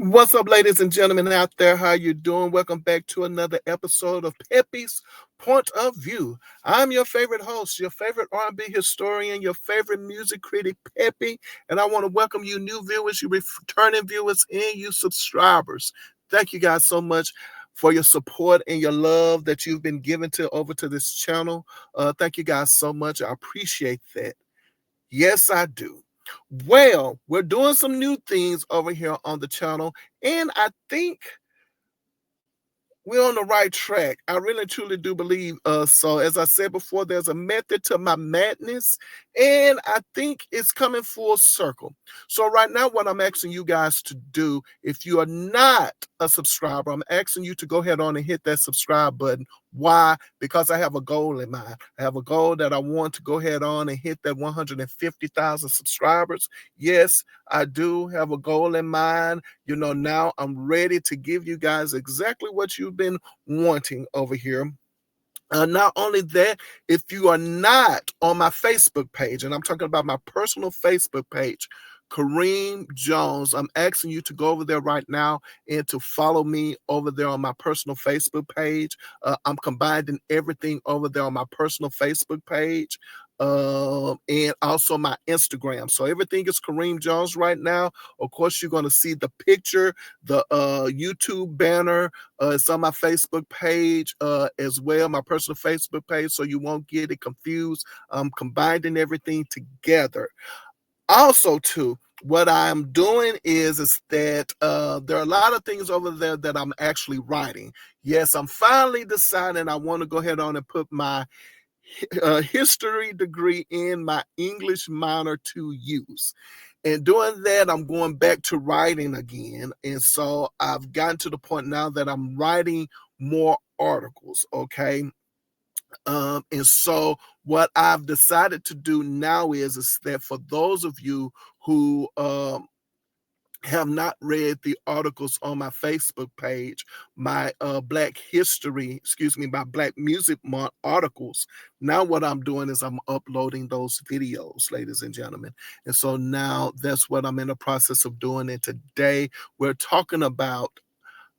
What's up, ladies and gentlemen out there? How you doing? Welcome back to another episode of Peppy's Point of View. I'm your favorite host, your favorite R&B historian, your favorite music critic, Peppy, and I want to welcome you new viewers, you returning viewers, and you subscribers. Thank you guys so much for your support and your love that you've been giving to over to this channel. Thank you guys so much. I appreciate that. Yes, I do. Well, we're doing some new things over here on the channel, and I think we're on the right track. I really truly do believe so. As I said before, there's a method to my madness, and I think it's coming full circle. So right now, what I'm asking you guys to do, if you are not a subscriber, I'm asking you to go ahead on and hit that subscribe button. Why? Because I have a goal in mind. I have a goal that I want to go ahead on and hit that 150,000 subscribers. Yes, I do have a goal in mind. Now I'm ready to give you guys exactly what you've been wanting over here. Not only that, if you are not on my Facebook page, and I'm talking about my personal Facebook page, Kareem Jones, I'm asking you to go over there right now and to follow me over there on my personal Facebook page. I'm combining everything over there on my personal Facebook page. And also my Instagram. So everything is Kareem Jones right now. Of course, you're going to see the picture, the YouTube banner. It's on my Facebook page as well, my personal Facebook page, so you won't get it confused. I'm combining everything together. Also, too, what I'm doing is that there are a lot of things over there that I'm actually writing. Yes, I'm finally deciding I want to go ahead on and put my history degree in my English minor to use. And doing that, I'm going back to writing again. And so I've gotten to the point now that I'm writing more articles, okay? And so what I've decided to do now is that for those of you who have not read the articles on my Facebook page, my Black History, excuse me, my Black Music Month articles. Now, what I'm doing is I'm uploading those videos, ladies and gentlemen. And so now that's what I'm in the process of doing. And today we're talking about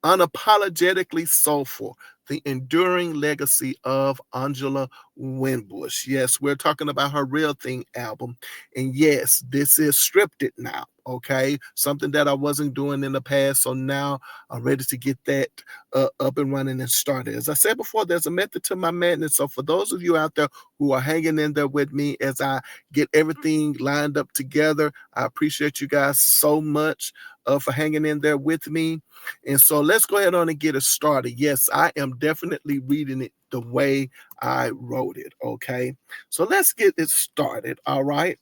Unapologetically Soulful, the enduring legacy of Angela Winbush. Yes, we're talking about her Real Thing album. And yes, this is scripted now, okay? Something that I wasn't doing in the past. So now I'm ready to get that up and running and started. As I said before, there's a method to my madness. So for those of you out there who are hanging in there with me as I get everything lined up together, I appreciate you guys so much for hanging in there with me. And so let's go ahead on and get it started. Yes, I am definitely reading it the way I wrote it. Okay. So let's get it started. All right.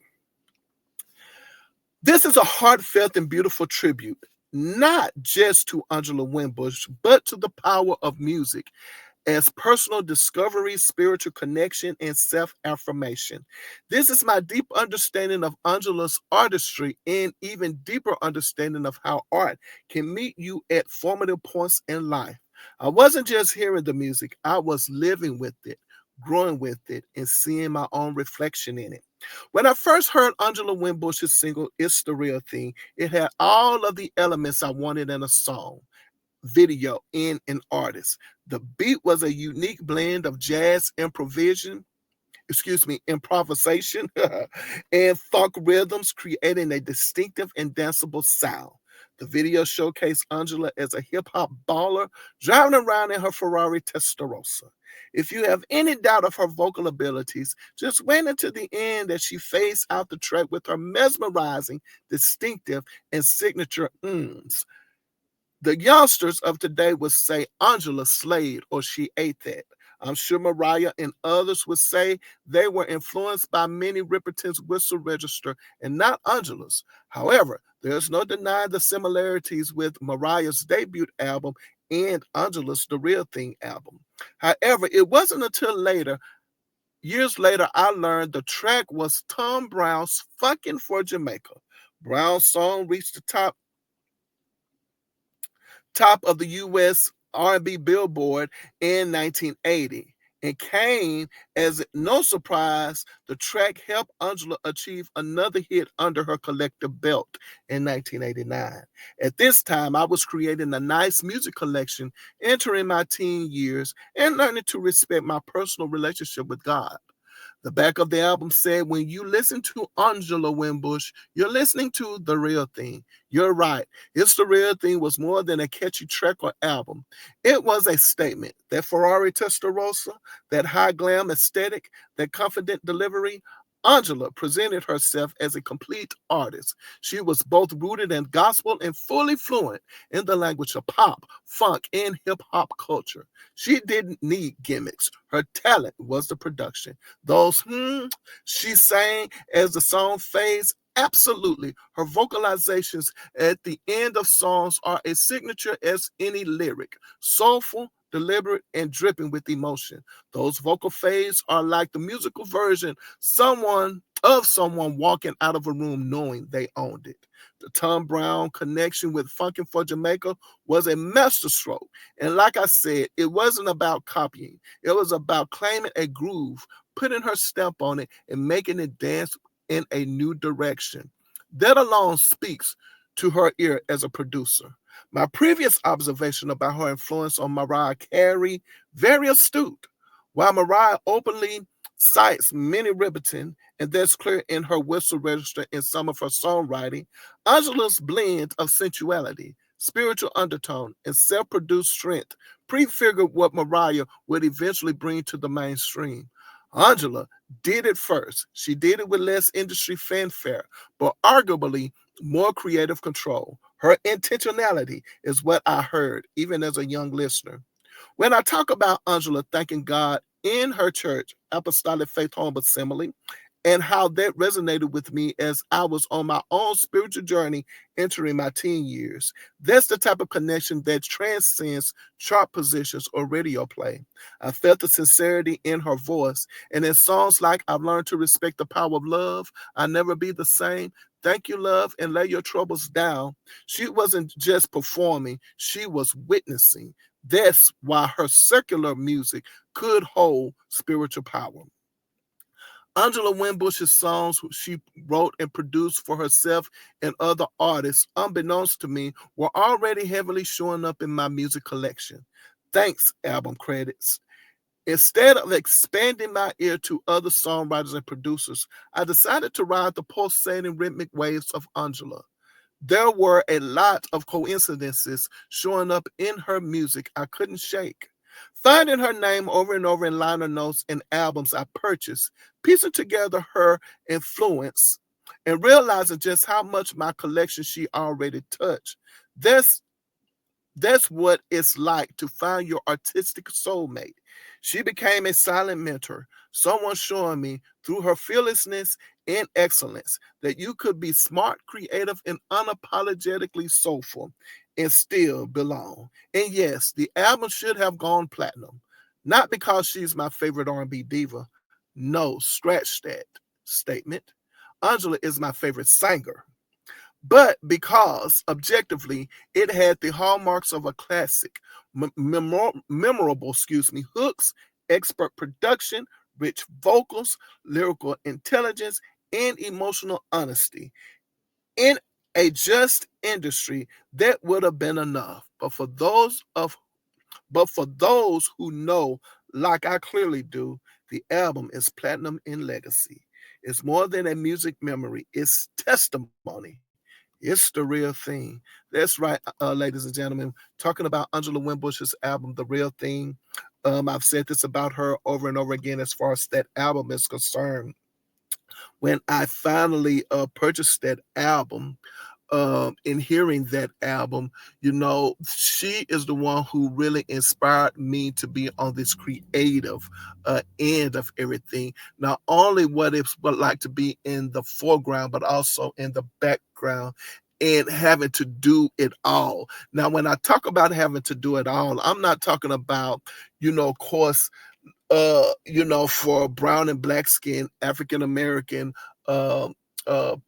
This is a heartfelt and beautiful tribute, not just to Angela Winbush, but to the power of music as personal discovery, spiritual connection, and self affirmation. This is my deep understanding of Angela's artistry and even deeper understanding of how art can meet you at formative points in life. I wasn't just hearing the music, I was living with it, growing with it, and seeing my own reflection in it. When I first heard Angela Winbush's single, It's the Real Thing, it had all of the elements I wanted in a song, video, and an artist. The beat was a unique blend of jazz improvisation and funk rhythms, creating a distinctive and danceable sound. The video showcased Angela as a hip hop baller driving around in her Ferrari Testarossa. If you have any doubt of her vocal abilities, just wait until the end as she fades out the track with her mesmerizing, distinctive, and signature ums. The youngsters of today would say Angela slayed or she ate that. I'm sure Mariah and others would say they were influenced by Minnie Riperton's whistle register and not Angela's. However, there's no denying the similarities with Mariah's debut album and Angela's The Real Thing album. However, it wasn't until years later, I learned the track was Tom Brown's Fucking for Jamaica. Brown's song reached the top of the U.S. R&B Billboard in 1980. and came as no surprise. The track helped Angela achieve another hit under her collective belt in 1989. At this time, I was creating a nice music collection, entering my teen years, and learning to respect my personal relationship with God. The back of the album said, when you listen to Angela Winbush, you're listening to the real thing. You're right. It's the real thing was more than a catchy track or album. It was a statement. That Ferrari Testarossa, that high glam aesthetic, that confident delivery, Angela presented herself as a complete artist. She was both rooted in gospel and fully fluent in the language of pop, funk, and hip hop culture. She didn't need gimmicks. Her talent was the production. Those she sang as the song fades. Absolutely. Her vocalizations at the end of songs are as signature as any lyric. Soulful, deliberate, and dripping with emotion. Those vocal fades are like the musical version someone walking out of a room knowing they owned it. The Tom Brown connection with Funkin' for Jamaica was a masterstroke. And like I said, it wasn't about copying. It was about claiming a groove, putting her stamp on it, and making it dance in a new direction. That alone speaks to her ear as a producer. My previous observation about her influence on Mariah Carey, very astute. While Mariah openly cites Minnie Riperton, and that's clear in her whistle register in some of her songwriting, Angela's blend of sensuality, spiritual undertone, and self-produced strength prefigured what Mariah would eventually bring to the mainstream. Angela did it first. She did it with less industry fanfare, but arguably more creative control. Her intentionality is what I heard, even as a young listener. When I talk about Angela thanking God in her church, Apostolic Faith Home Assembly, and how that resonated with me as I was on my own spiritual journey entering my teen years. That's the type of connection that transcends chart positions or radio play. I felt the sincerity in her voice, and in songs like I've learned to respect the power of love, I never be the same, thank you, love, and lay your troubles down. She wasn't just performing, she was witnessing. That's why her secular music could hold spiritual power. Angela Winbush's songs she wrote and produced for herself and other artists, unbeknownst to me, were already heavily showing up in my music collection. Thanks, album credits. Instead of expanding my ear to other songwriters and producers, I decided to ride the pulsating rhythmic waves of Angela. There were a lot of coincidences showing up in her music I couldn't shake. Finding her name over and over in liner notes and albums I purchased, piecing together her influence, and realizing just how much my collection she already touched. That's that's what it's like to find your artistic soulmate. She became a silent mentor, someone showing me through her fearlessness and excellence that you could be smart, creative, and unapologetically soulful and still belong. And yes, the album should have gone platinum. Not because she's my favorite R&B diva. No, scratch that statement. Angela is my favorite singer, but because objectively it had the hallmarks of a classic, memorable, hooks, expert production, rich vocals, lyrical intelligence, and emotional honesty. In a just industry, that would have been enough. But for those who know, like I clearly do, the album is platinum in legacy. It's more than a music memory, it's testimony. It's the real thing. That's right, ladies and gentlemen. Talking about Angela Winbush's album, The Real Thing. I've said this about her over and over again as far as that album is concerned. When I finally purchased that album, in hearing that album, she is the one who really inspired me to be on this creative end of everything. Not only what it's like to be in the foreground, but also in the background and having to do it all. Now, when I talk about having to do it all, I'm not talking about, of course, for brown and black skin African American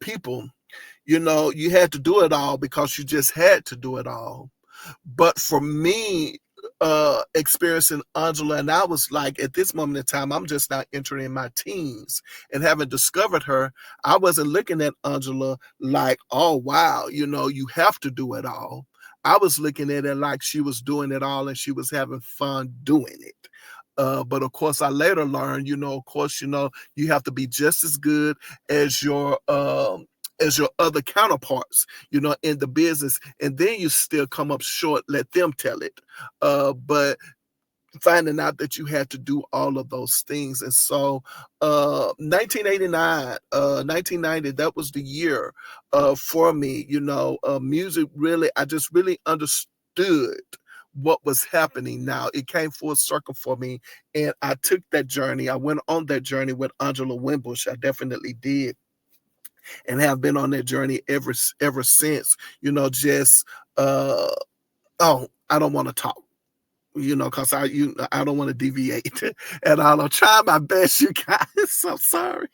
people, you had to do it all because you just had to do it all. But for me, experiencing Angela, and I was like, at this moment in time, I'm just now entering my teens, and having discovered her, I wasn't looking at Angela like, oh wow, you have to do it all. I was looking at it like she was doing it all and she was having fun doing it. But of course, I later learned, of course, you have to be just as good as your other counterparts, in the business, and then you still come up short. Let them tell it. But finding out that you had to do all of those things. And so 1989, 1990, that was the year for me. Music really, I just really understood what was happening. Now it came full circle for me, and I took that journey. I went on that journey with Angela Winbush. I definitely did, and have been on that journey ever since. Just I don't want to talk, because I don't want to deviate at all. I'm trying my best, you guys. I'm sorry.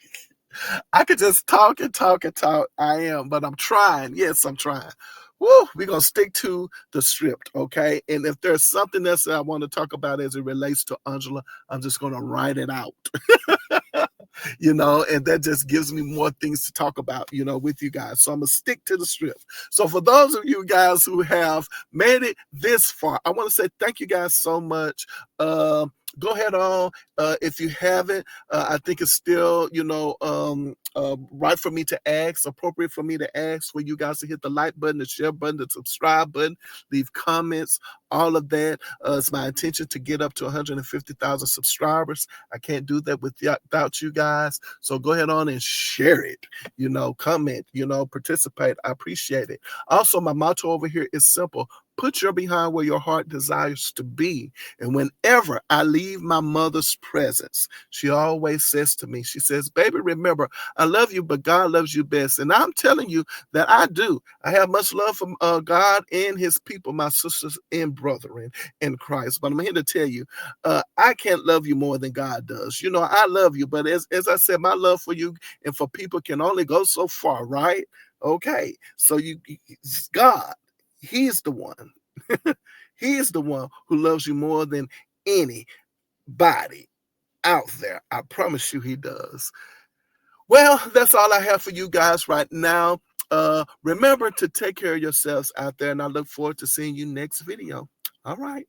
I could just talk and talk and talk. I am, but I'm trying. Yes, I'm trying. Woo, we're going to stick to the script, okay? And if there's something else that I want to talk about as it relates to Angela, I'm just going to write it out. And that just gives me more things to talk about, with you guys. So I'm going to stick to the script. So for those of you guys who have made it this far, I want to say thank you guys so much. Go ahead on. If you haven't, I think it's still, right for me to ask, appropriate for me to ask for you guys to hit the like button, the share button, the subscribe button, leave comments, all of that. It's my intention to get up to 150,000 subscribers. I can't do that without you guys. So go ahead on and share it, comment, participate. I appreciate it. Also, my motto over here is simple. Put your behind where your heart desires to be. And whenever I leave my mother's presence, she always says to me, she says, baby, remember, I love you, but God loves you best. And I'm telling you that I do. I have much love for God and his people, my sisters and brethren in Christ. But I'm here to tell you, I can't love you more than God does. I love you, but as I said, my love for you and for people can only go so far, right? Okay, so God, he's the one. He's the one who loves you more than anybody out there. I promise you he does. Well, that's all I have for you guys right now. Remember to take care of yourselves out there, and I look forward to seeing you next video. All right.